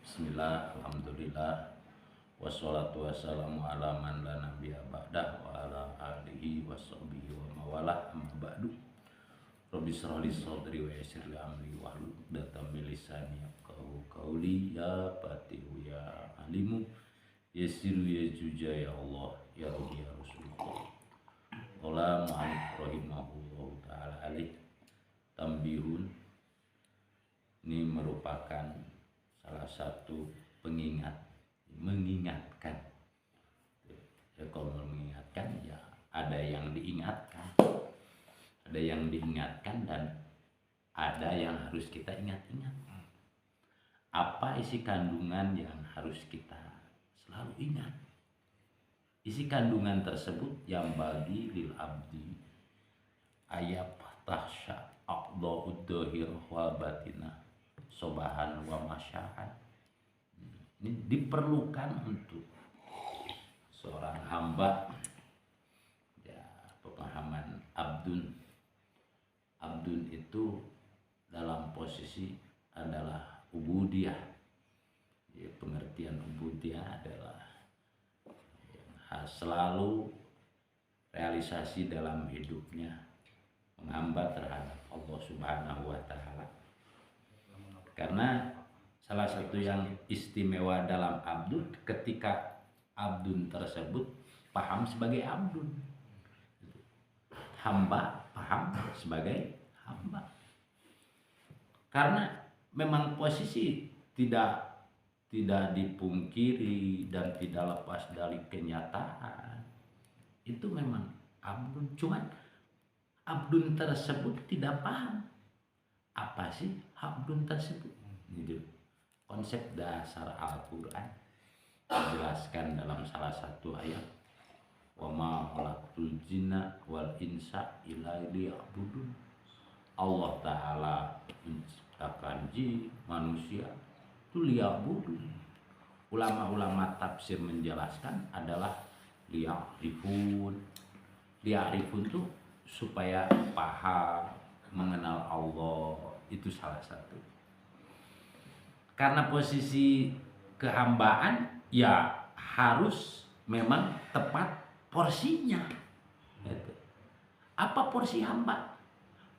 Bismillah, alhamdulillah, wassalatu wassalamu ala man la nabiyya ba'dah wa ala alihi wa sahbihi wa mawalah amma ba'du. Rabbi shrah li sadri wa yassir li amri wahlul 'uqdatam min lisani yafqahu qawli. Ya Fatihu ya Alimu yassiru ya Juja ya Allah ya Rabbi ya Rasulullah. Qala mu'allif rahimahullahu ta'ala alaih tambihun. Ini merupakan salah satu mengingatkan ya. Kalau mengingatkan ya ada yang diingatkan, dan ada yang harus kita ingat-ingat. Apa isi kandungan yang harus kita selalu ingat? Isi kandungan tersebut yang bagi lil abdi ayat tahsya aqda'ud dhahir wa batinah sobahan wa masya'an. Ini diperlukan untuk seorang hamba ya. Pemahaman abdun itu dalam posisi adalah ubudiyah ya. Pengertian ubudiyah adalah selalu realisasi dalam hidupnya menghamba terhadap Allah Subhanahu wa Ta'ala. Karena salah satu yang istimewa dalam abdun, ketika abdun tersebut paham sebagai abdun, hamba paham sebagai hamba. Karena memang posisi tidak dipungkiri dan tidak lepas dari kenyataan. Itu memang abdun, cuman abdun tersebut tidak paham apa sih abdun tersebut. Itu konsep dasar Al-Quran dijelaskan dalam salah satu ayat, wa ma khalaqtul jinna wal insa illa liya'budun. Allah Ta'ala menciptakan jin manusia itu liya'budun. Ulama-ulama tafsir menjelaskan adalah liya'rifun tuh supaya paham mengenal Allah. Itu salah satu. Karena posisi kehambaan ya harus memang tepat porsinya. Apa porsi hamba?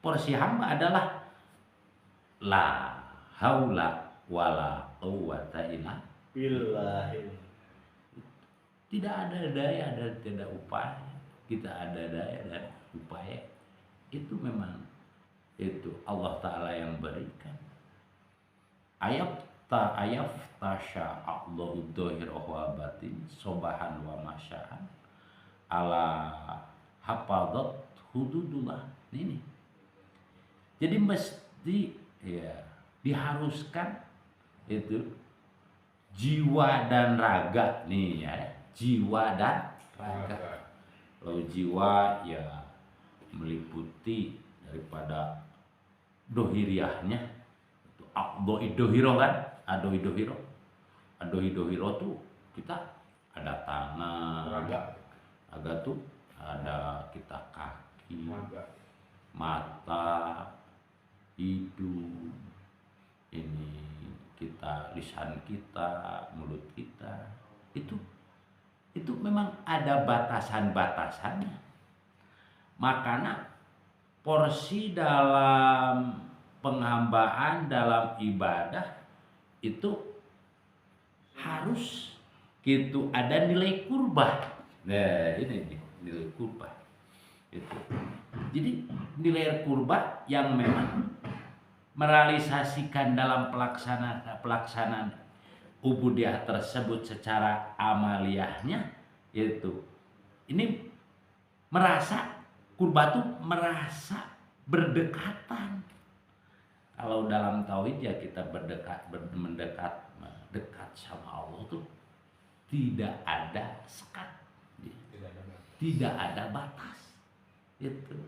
Porsi hamba adalah la haula wala quwwata illa billah. Tidak ada daya dan tidak upaya. Kita ada daya dan upaya. Itu memang itu Allah Ta'ala yang berikan. Ayat tasya Allahu dhahir wa batin sobahan wa masya'an ala hafadat hududullah. Ini jadi mesti ya diharuskan itu jiwa dan raga nih ya, jiwa dan raga. Kalau jiwa ya meliputi daripada dohiriyahnya itu dohiro kan, dohiro tuh kita ada tangan, raga tuh ada kita kaki, mata, hidung, ini kita lisan kita, mulut kita, itu memang ada batasan-batasannya. Makanya porsi dalam penghambaan dalam ibadah itu harus gitu ada nilai kurbah. Nah, ini nilai kurbah itu. Jadi nilai kurbah yang memang merealisasikan dalam pelaksanaan ubudiyah tersebut secara amaliyahnya itu. Ini merasa kurbah itu merasa berdekatan. Kalau dalam tauhid ya kita mendekat sama Allah tuh tidak ada sekat, tidak ada batas. Itu.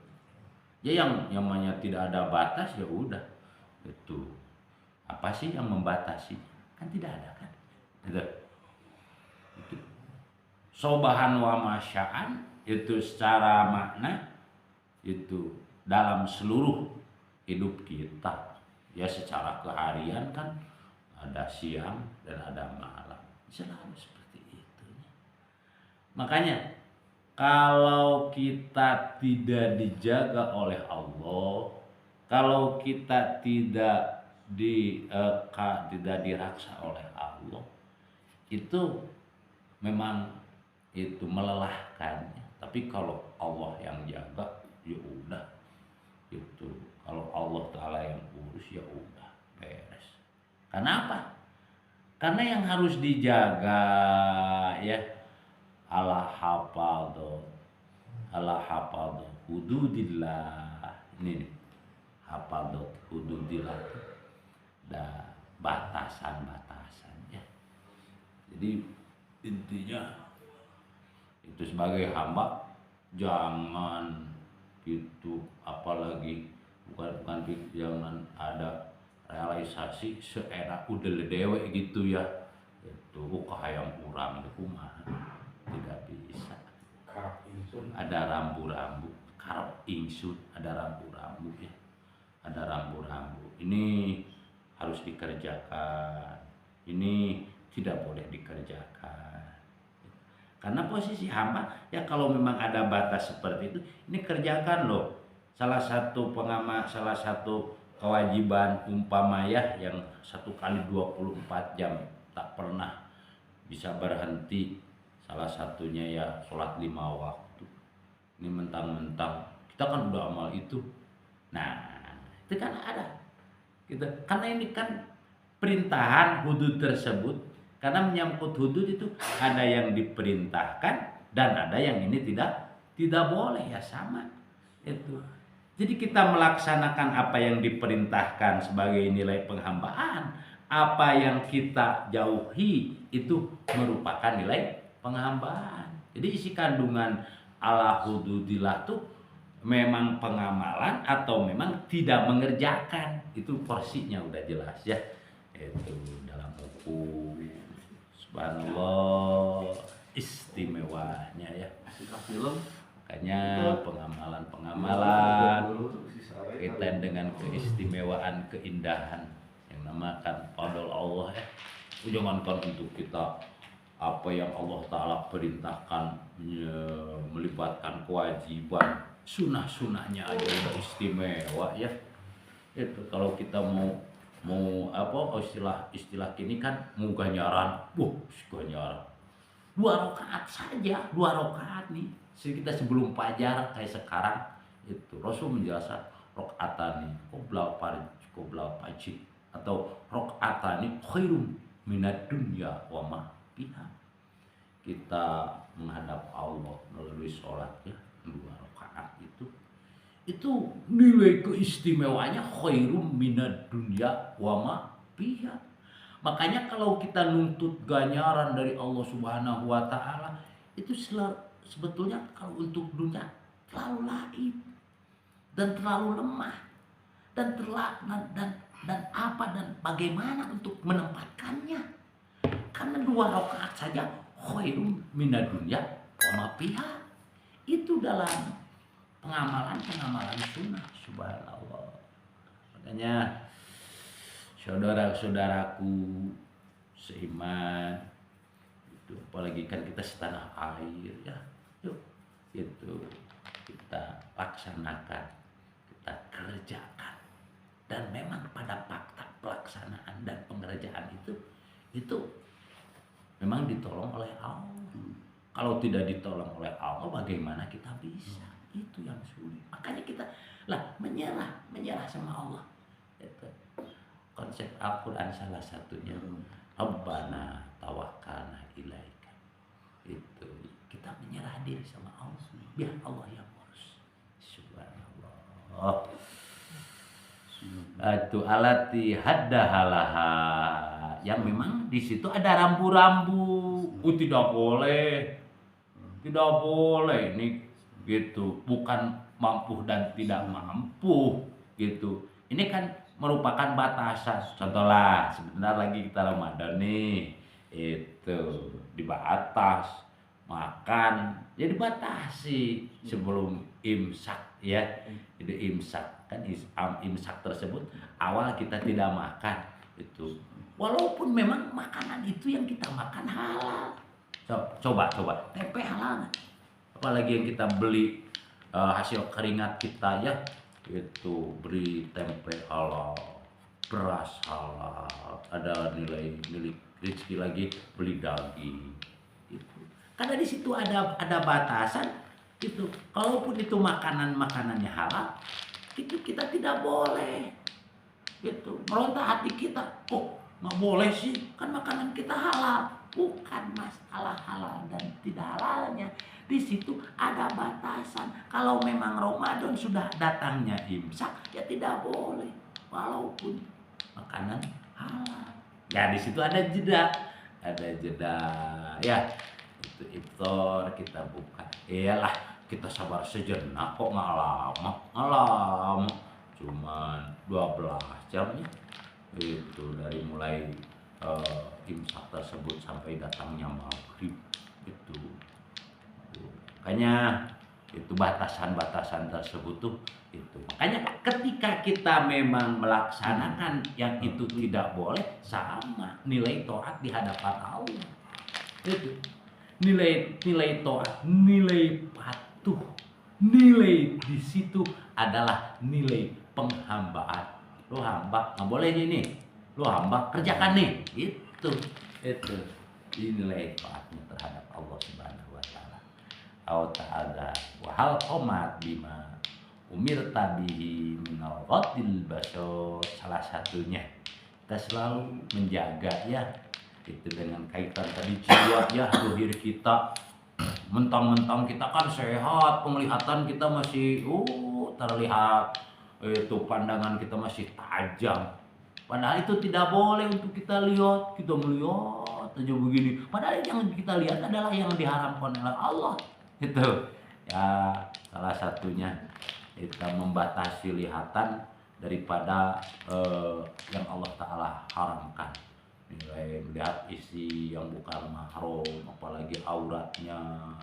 Ya yang namanya tidak ada batas ya udah. Itu. Apa sih yang membatasi? Kan tidak ada kan? Itu. Sobahan wa masya'an itu secara makna itu dalam seluruh hidup kita ya, secara keharian kan ada siang dan ada malam, selalu seperti itu. Makanya kalau kita tidak dijaga oleh Allah, kalau kita tidak diraksa oleh Allah, itu memang itu melelahkan. Tapi kalau Allah yang jaga, ya udah itu. Kalau Allah Ta'ala yang urus, ya udah beres. Karena apa? Karena yang harus dijaga ya ala hafadhu hududillah. Ini nih, hafadhu hududillah, ada batasan-batasan ya. Jadi intinya itu sebagai hamba jangan gitu, apalagi bukan jangan ada realisasi seera udah dewe gitu ya, itu kahayang kurang itu kumaha, tidak bisa. Ada rambu-rambu karep ingsun, ada rambu-rambu ya, ada rambu-rambu, ini harus dikerjakan, ini tidak boleh dikerjakan. Karena posisi hamba ya, kalau memang ada batas seperti itu, ini kerjakan loh. Salah satu kewajiban umpamanya yang 1 kali 24 jam tak pernah bisa berhenti, salah satunya ya sholat 5 waktu. Ini mentang-mentang kita kan udah amal itu. Nah, itu kan ada gitu. Karena ini kan perintahan hudud tersebut, karena menyangkut hudud itu ada yang diperintahkan dan ada yang ini tidak boleh ya, sama itu. Jadi kita melaksanakan apa yang diperintahkan sebagai nilai penghambaan, apa yang kita jauhi itu merupakan nilai penghambaan. Jadi isi kandungan ala hududillah tuh memang pengamalan atau memang tidak mengerjakan, itu porsinya udah jelas ya. Itu dalam buku. Subhanallah, istimewanya ya. Makanya pengamalan kaitan dengan keistimewaan, keindahan yang namakan fadl Allah ya. Jangankan untuk kita apa yang Allah Ta'ala perintahkan melibatkan kewajiban, sunnah-sunnahnya aja udah istimewa ya. Itu kalau kita mau istilah kini kan mau ganjaran, ganjaran 2 rakaat saja, 2 rakaat nih. Kita sebelum fajar kayak sekarang itu Rasul menjelaskan rakaatani qoblal fajr atau rakaatani khairum minad dunya wa ma fiha. Kita menghadap Allah melalui sholat ya, 2 rakaat itu nilai keistimewanya khairum minad dunya wa ma fiha. Makanya kalau kita nuntut ganjaran dari Allah Subhanahu wa Ta'ala, itu sebetulnya kalau untuk dunia terlalu laib dan terlalu lemah dan bagaimana untuk menempatkannya. Karena 2 rakaat saja khairum minad dunya wa ma fiha. Itu dalam pengamalan sunnah. Subhanallah. Makanya saudara-saudaraku seiman itu, apalagi kan kita setanah air ya, yuk itu kita laksanakan, kita kerjakan, dan memang pada fakta pelaksanaan dan pengerjaan itu memang ditolong oleh Allah. Kalau tidak ditolong oleh Allah, bagaimana kita bisa? Itu yang sulit. Makanya kita menyerah sama Allah. Itu konsep Al-Quran salah satunya, Rabbana tawakkalna ilaika. Itu kita menyerah diri sama Allah, biar Allah yang urus. Subhanallah. Itu alati haddahalaha, yang memang di situ ada rambu-rambu. Tidak boleh ini gitu, bukan mampu dan tidak mampu gitu. Ini kan merupakan batasan. Contohlah sebentar lagi kita Ramadan nih, itu dibatas makan, jadi batasi sebelum imsak ya. Jadi imsak kan imsak tersebut awal kita tidak makan itu walaupun memang makanan itu yang kita makan halal. Coba tempe halal nggak? Apalagi yang kita beli hasil keringat kita ya, itu beli tempe halal, beras halal, ada nilai rezeki lagi beli daging itu. Karena di situ ada batasan itu. Kalaupun itu makanannya halal, itu kita tidak boleh gitu meronta hati kita, kok nggak boleh sih, kan makanan kita halal. Bukan masalah halal dan tidak halalnya, di situ ada batasan. Kalau memang Ramadan sudah datangnya imsak, ya tidak boleh walaupun makanan halal. Ya di situ ada jeda ya, itu iftar kita buka. Iyalah, kita sabar sejenak, kok nggak lama, cuman 12 jam ya. Itu dari mulai imsak tersebut sampai datangnya maghrib itu. Makanya itu batasan-batasan tersebut tuh itu. Makanya ketika kita memang melaksanakan yang itu tidak boleh, sama nilai taat di hadapan Allah. Itu nilai taat, nilai patuh, nilai di situ adalah nilai penghambaan. Lo hamba nggak boleh ini, lo hamba kerjakan nih, itu nilai taatnya terhadap Allah Subhanahu wa taala. Allah ta'ala wa hal qomat bima umir tabihi minal ghatil basor. Salah satunya kita selalu menjaga ya, itu dengan kaitan tadi jiwa ya, dohir kita. Mentang-mentang kita kan sehat, penglihatan kita masih terlihat, itu pandangan kita masih tajam, padahal itu tidak boleh untuk kita lihat. Kita melihat aja begini, padahal yang kita lihat adalah yang diharamkan oleh Allah. Itu ya, salah satunya kita membatasi lihatan daripada yang Allah Ta'ala haramkan. Melihat isi yang bukan mahram, apalagi auratnya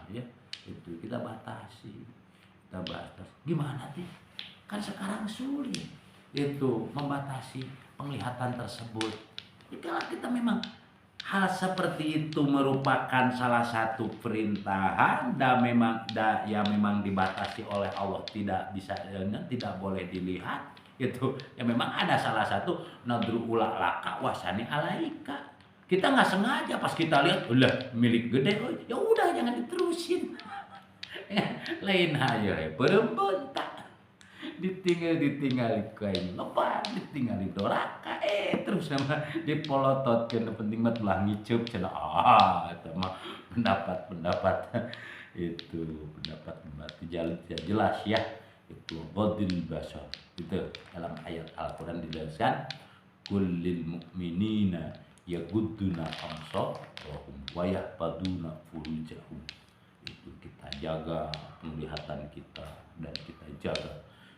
ya, itu kita batasi. Gimana sih, kan sekarang sulit itu membatasi penglihatan tersebut. Jika kita memang hal seperti itu merupakan salah satu perintahan dan memang dibatasi oleh Allah, tidak bisa, tidak boleh dilihat, itu ya memang ada salah satu nadru ula laka wasani alaika. Kita nggak sengaja pas kita lihat, ulah milik gede, ya udah jangan diterusin. Lain aja berembentak, ditinggal kain lebar, ditinggal doraka, terus nama dipolototkeun, penting mah tulah ngicup cenah. Itu mah pendapat itu pendapat jelas ya, itu ghadil basar. Itu dalam ayat Al-Qur'an dijelaskan, kullil mu'minina yagudduna absarahum wa yahfaduna furujahum. Itu kita jaga penglihatan kita dan kita jaga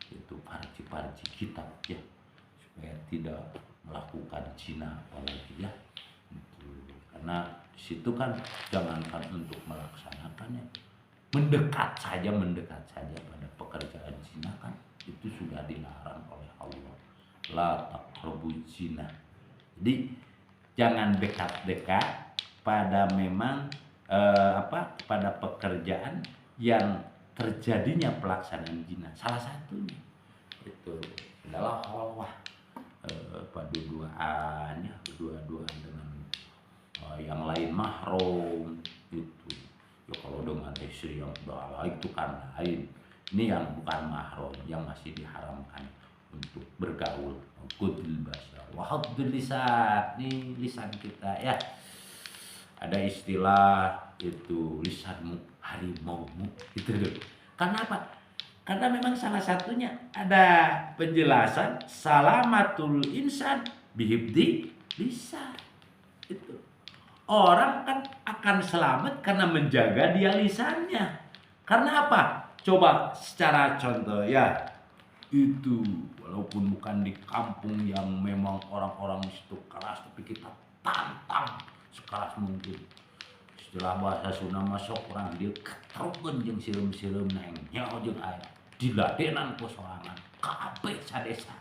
itu parji-parji kita ya, supaya tidak melakukan zina apalagi ya. Itu karena situ kan jangankan untuk melaksanakannya, mendekat saja pada pekerjaan zina kan itu sudah dilarang oleh Allah. La taqrabuz zina. Jadi jangan dekat-dekat pada memang pada pekerjaan yang terjadinya pelaksanaan zina. Salah satunya itu adalah khalwah, paduduaan ya, berdua-duaan dengan yang lain mahram itu. Ya kalau dengan istri yang sudah itu kan lain. Ini yang bukan mahram, yang masih diharamkan untuk bergaul. Qudul basar wa haddul lisan. Nih lisan kita ya. Ada istilah itu lisanmu harimaumu gitu loh. Karena apa? Karena memang salah satunya ada penjelasan salamatul insan bihibdi lisan. Itu orang kan akan selamat karena menjaga dia lisannya. Karena apa? Coba secara contoh ya, itu walaupun bukan di kampung yang memang orang-orang itu keras, tapi kita tantang sekeras mungkin. Istilah bahasa Sunda masuk orang dia ketrokeun jeung sireum-sireum neng nyaho jeung aya diladenan ku sorangan kabeh sadesa.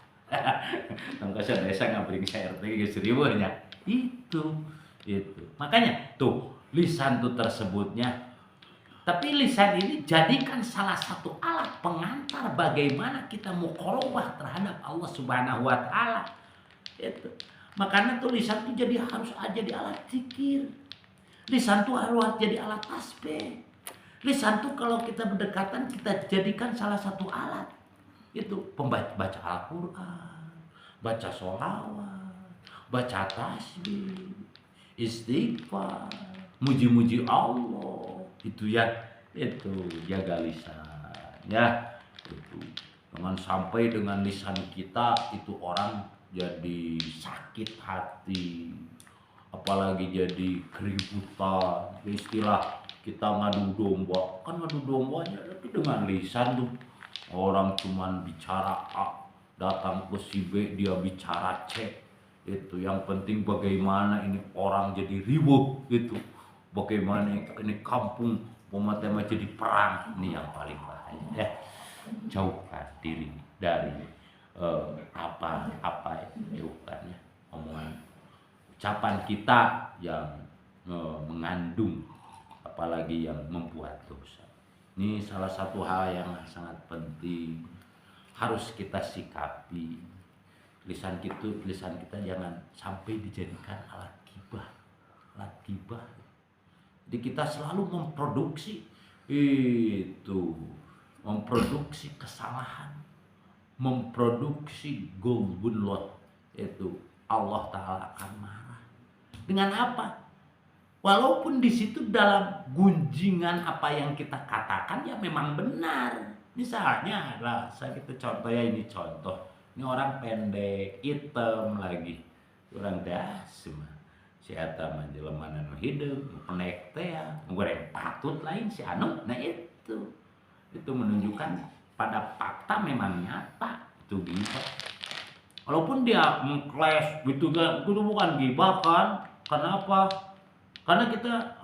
Tongkos desa ngabring RT geus riweuhnya. Itu. Makanya tuh lisan tuh tersebutnya. Tapi lisan ini jadikan salah satu alat pengantar bagaimana kita muqarabah terhadap Allah Subhanahu wa taala. Itu. Makanya tuh lisan tuh harus jadi alat zikir. Lisan tuh harus jadi alat tasbih. Lisan tuh kalau kita berdekatan kita jadikan salah satu alat. Itu baca Al-Qur'an, baca sholawat, baca tasbih, istighfar, muji-muji Allah. Itu jaga lisan ya. Itu jangan sampai dengan lisan kita itu orang jadi sakit hati, apalagi jadi keributan. Istilah kita ngadu domba, kan ngadu dombanya tapi dengan lisan tuh orang cuman bicara A, datang ke si B dia bicara C. Itu yang penting bagaimana ini orang jadi ribut gitu, bagaimana ini kampung pematema jadi perang. Ini yang paling bahaya ya. Jauhkan diri dari apa jauhkan ya omongan ucapan kita yang mengandung apalagi yang membuat dosa. Ini salah satu hal yang sangat penting harus kita sikapi. Lisan kita jangan sampai dijadikan alat gibah. Jadi kita selalu memproduksi kesalahan, memproduksi golbun lot. Itu Allah Ta'ala akan marah. Dengan apa? Walaupun di situ dalam gunjingan apa yang kita katakan ya memang benar. Misalnya kita contoh ya, ini contoh. Ini orang pendek, hitam lagi. Orang semua. Si eta mah jelema nu hideung, pendek teh ya, goreng patut lain si anu. Nah itu menunjukkan pada fakta memang nyata itu gibah. Walaupun dia mengkles gitu kan, itu bukan gibah kan? Kenapa? Karena kita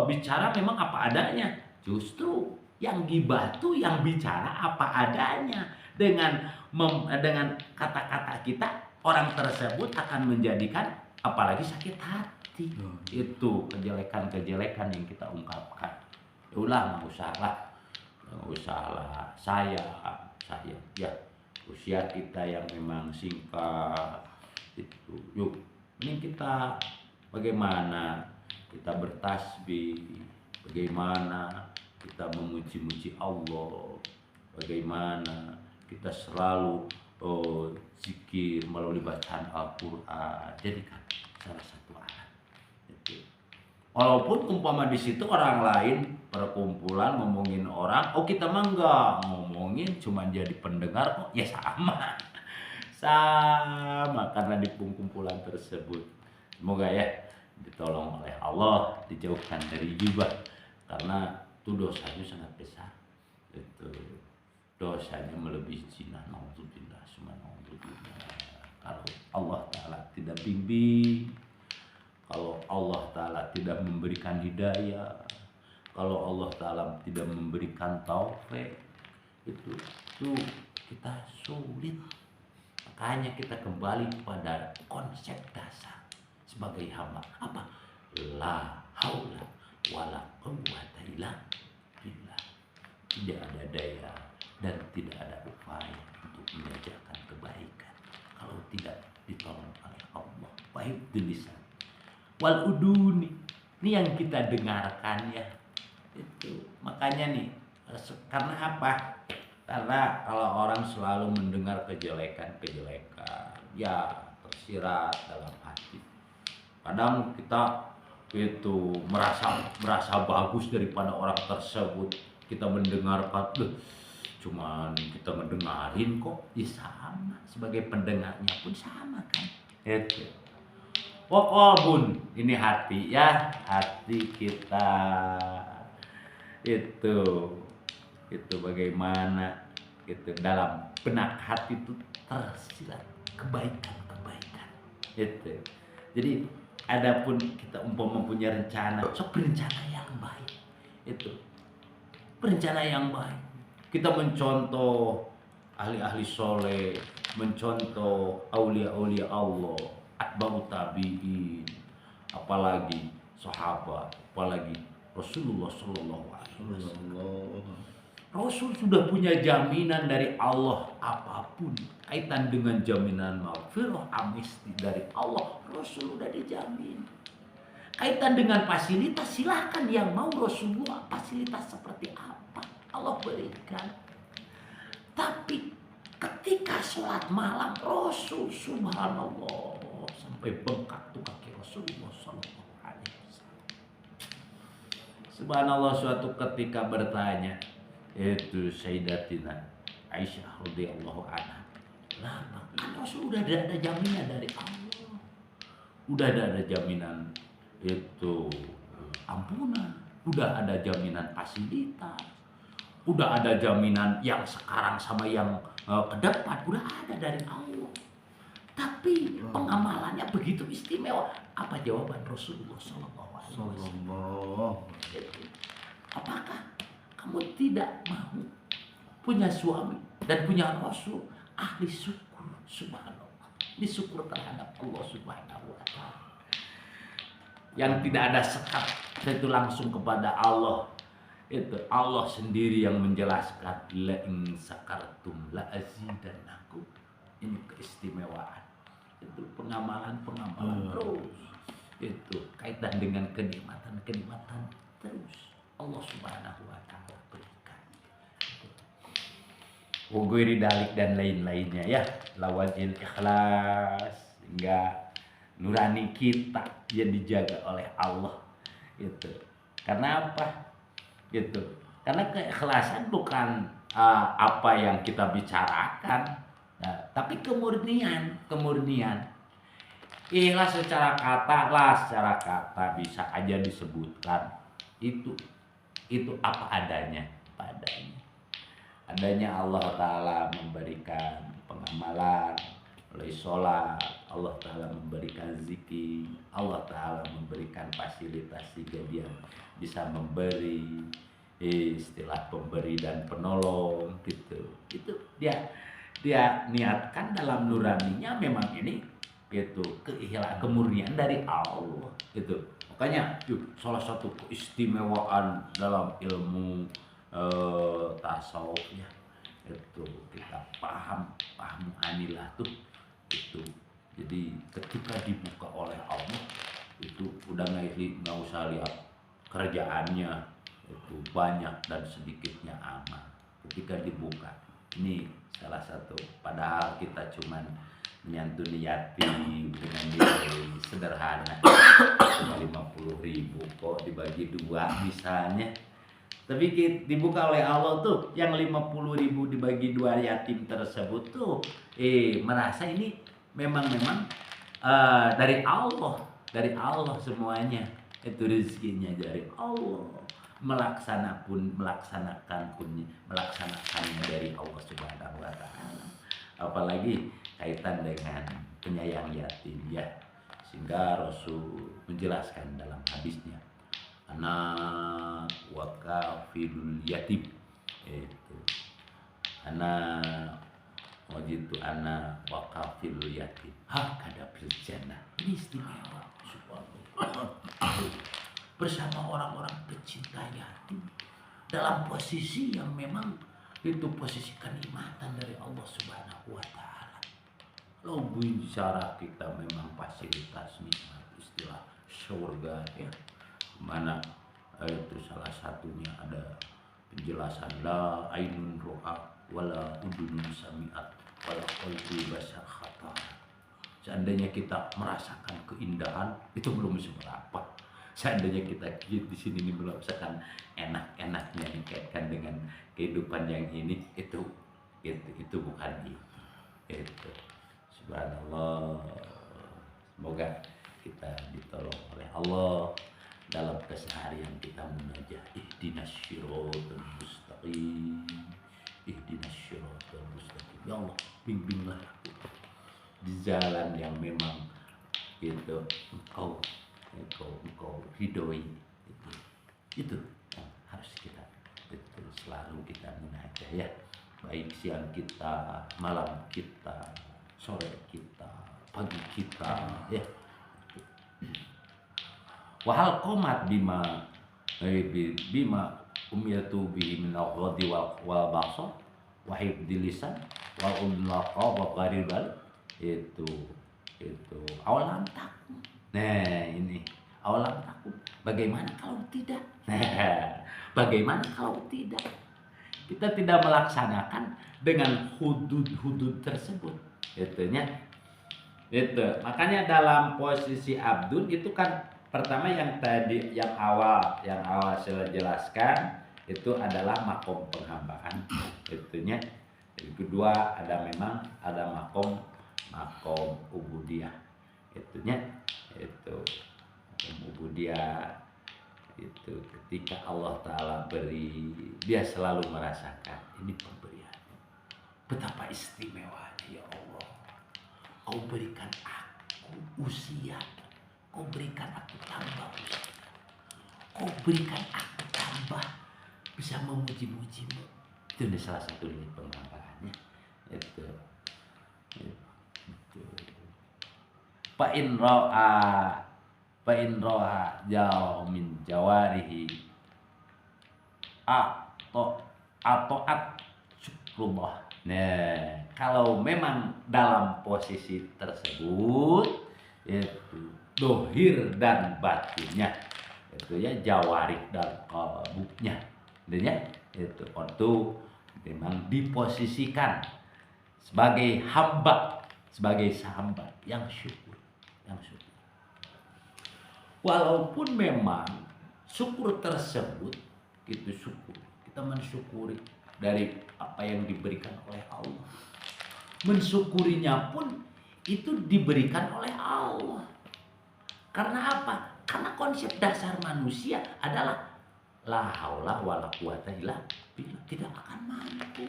bicara memang apa adanya. Justru yang gibah tuh yang bicara apa adanya. Dengan kata-kata kita, orang tersebut akan menjadikan apalagi sakit hati. Itu kejelekan-kejelekan yang kita ungkapkan. Ulah nggak usah lah saya ya, usia kita yang memang singkat itu. Yuk ini kita bagaimana kita bertasbih, bagaimana kita memuji-muji Allah, bagaimana kita selalu zikir melalui bacaan Al-Qur'an. Jadikan salah satu alat. Walaupun umpama di situ orang lain perkumpulan ngomongin orang, kita mah enggak ngomongin, cuma jadi pendengar kok, ya sama karena di kumpulan tersebut. Semoga ya ditolong oleh Allah, dijauhkan dari gibah karena itu dosanya sangat besar. Itu dosanya melebihi zina. Naudzubillah, kalau Allah Ta'ala tidak bimbing, kalau Allah Ta'ala tidak memberikan hidayah, kalau Allah Ta'ala tidak memberikan taufik, itu kita sulit. Makanya kita kembali kepada konsep dasar sebagai hamba. Apa? La haula wala quwwata illa billah. Tidak ada daya dan tidak ada upaya untuk mengerjakan kebaikan kalau tidak ditolong oleh Allah. Baik di lisan wal uduni, ini yang kita dengarkan ya. Itu makanya nih, karena apa? Karena kalau orang selalu mendengar kejelekan ya tersirat dalam hati. Kadang kita itu merasa bagus daripada orang tersebut. Kita mendengarkan, cuman kita mendengarin kok, ya sama. Sebagai pendengarnya pun sama kan. Itu. Pokoknya ini hati ya, hati kita itu bagaimana itu dalam benak hati itu tersirat kebaikan itu. Jadi adapun kita mempunyai rencana, berencana yang baik. Itu berencana yang baik. Kita mencontoh ahli-ahli soleh mencontoh aulia-aulia Allah, atba'ut tabi'in, apalagi sahabat, apalagi Rasulullah Shallallahu Alaihi Wasallam. Rasul sudah punya jaminan dari Allah apapun kaitan dengan jaminan maghfirah amnesty dari Allah. Rasul sudah dijamin. Kaitan dengan fasilitas, silahkan yang mau Rasulullah fasilitas seperti apa Allah berikan. Tapi ketika sholat malam Rasul subhanallah sampai bengkak tuh kaki Rasulullah Shallallahu Alaihi Wasallam. Subhanallah, suatu ketika bertanya itu Sayyidatina Aisyah radhiyallahu anha, lah kan Rasul udah ada jaminan dari Allah, udah ada jaminan itu ampunan, udah ada jaminan fasilitas, udah ada jaminan yang sekarang sama yang ke depan, udah ada dari Allah. Tapi pengamalannya begitu istimewa. Apa jawaban Rasulullah Sallallahu Alaihi Wasallam? Apakah kamu tidak mau punya suami dan punya Rasul ahli syukur? Subhanallah, disyukur terhadap Allah Subhanahu Wa Taala, yang tidak ada sekat, itu langsung kepada Allah. Itu Allah sendiri yang menjelaskan, la in sakartum la azidannakum. Ini keistimewaan, itu pengamalan terus, itu kaitan dengan kenikmatan terus Allah Subhanahu Wa Taala berikan. Wuguri dalik dan lain-lainnya ya, lawajil ikhlas, hingga nurani kita yang dijaga oleh Allah itu. Karena apa? Gitu. Karena keikhlasan bukan apa yang kita bicarakan, tapi kemurnian. Ikhlas secara kata bisa aja disebutkan itu apa adanya, adanya Allah Ta'ala memberikan pengamalan oleh sholat, Allah Ta'ala memberikan zikir, Allah Ta'ala memberikan fasilitas sehingga dia bisa memberi, istilah pemberi dan penolong gitu. Itu dia niatkan dalam nuraninya memang ini gitu, kemurnian dari Allah gitu. Makanya salah satu keistimewaan dalam ilmu tasawuf ya, itu kita paham anilah tuh itu. Jadi ketika dibuka oleh Allah itu udah nggak usah lihat kerjaannya itu banyak dan sedikitnya aman. Ketika dibuka ini salah satu, padahal kita cuman menyantuni yatim dengan nilai sederhana cuma 50.000 kok dibagi dua misalnya. Tapi dibuka oleh Allah tuh yang 50.000 dibagi dua yatim tersebut tuh merasa ini memang dari Allah semuanya, itu rezekinya dari Allah, melaksanakannya dari Allah Subhanahu Wa Taala. Apalagi kaitan dengan penyayang yatim ya, sehingga Rasul menjelaskan dalam hadisnya, anak wakafilul yatim, itu anak wajitu anak wakafilul yatim hakada berjannah. Ini istimewa subhanallah, bersama orang-orang pecinta yatim dalam posisi yang memang itu posisi kenikmatan dari Allah Subhanahu Wa Taala. Kalau bicara kita memang fasilitas nikmat, istilah surga ya, mana itu salah satunya ada penjelasan la ainun ro'a wala udunun sami'at wala qalbi basar khata. Seandainya kita merasakan keindahan itu belum seberapa. Seandainya kita di sini merasakan enak-enaknya dikaitkan dengan kehidupan yang ini, itu bukan itu. Subhanallah. Semoga kita ditolong oleh Allah dalam keseharian kita munajat. Ihdinas syiratal mustaqim. Ya Allah, bimbinglah aku di jalan yang memang itu engkau ridhoi. Itu yang harus kita selalu kita munajat ya. baik siang kita, malam kita, sore kita, pagi kita, ya. Wahal qomat bima umiyatu bihi min al-ghadi wal basar wa hifdil lisan wal umlaqa wa qarir bal itu awalam takut. Nah, ini awalam takut. Bagaimana kalau tidak? Nah, bagaimana kalau tidak? Kita tidak melaksanakan dengan hudud-hudud tersebut. Itunya. Itu. Makanya dalam posisi abdun itu kan pertama yang tadi yang awal saya jelaskan itu adalah makom penghambaan. Itunya. Yang kedua memang ada makom ubudiyah. Itunya itu makom ubudiyah itu ketika Allah Ta'ala beri, dia selalu merasakan ini pemberian. Betapa istimewanya ya Allah. Kau berikan aku usia, kau berikan aku tambah usia, kau berikan aku tambah bisa memuji-mujimu. Itu salah satu nilai penghambaannya. Itu. Fa in ro'a jauh min jawarihi ato'at syukrullah. Nah, kalau memang dalam posisi tersebut itu dohir dan batinnya itu ya jawarih dan kalbunya itu untuk memang diposisikan sebagai hamba, sebagai sahabat yang syukur. Walaupun memang syukur tersebut itu syukur, kita mensyukuri dari apa yang diberikan oleh Allah. Mensyukurinya pun itu diberikan oleh Allah. Karena apa? Karena konsep dasar manusia adalah la haula wala quwata illa billah, tidak akan mampu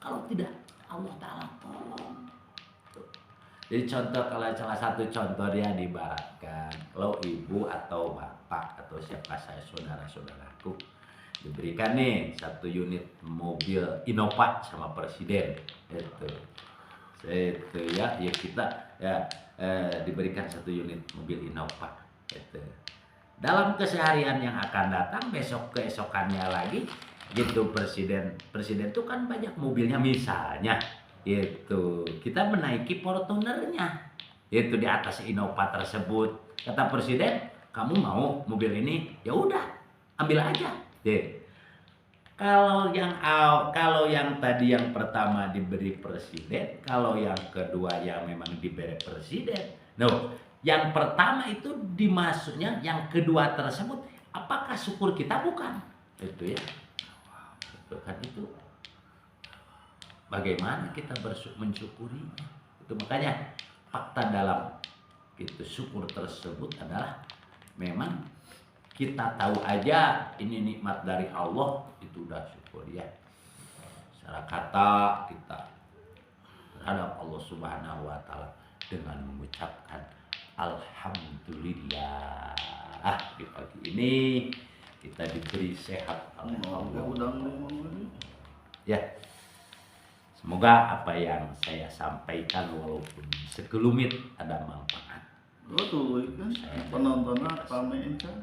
kalau tidak Allah Ta'ala tolong. Jadi contoh, kalau salah satu contoh dia diibaratkan, kalau ibu atau bapak atau siapa saya saudara-saudaraku diberikan nih 1 unit mobil Innova sama presiden, itu ya kita diberikan 1 unit mobil Innova. Itu dalam keseharian yang akan datang, besok keesokannya lagi, gitu presiden itu kan banyak mobilnya, misalnya itu kita menaiki Fortunernya itu di atas Innova tersebut, kata presiden kamu mau mobil ini, ya udah ambil aja deh. Kalau yang tadi yang pertama diberi presiden, kalau yang kedua yang memang diberi presiden, yang pertama itu dimasuknya, yang kedua tersebut apakah syukur kita? Bukan, itu ya, itu kan itu. Bagaimana kita mensyukurinya? Itu makanya fakta dalam itu syukur tersebut adalah memang kita tahu aja ini nikmat dari Allah, itu udah syukur ya. Secara kata kita terhadap Allah Subhanahu wa Ta'ala dengan mengucapkan alhamdulillah. Di pagi ini kita diberi sehat oleh Allah. Ya. Semoga apa yang saya sampaikan walaupun sekelumit ada manfaat. Betul, kan penontonnya pamein kan.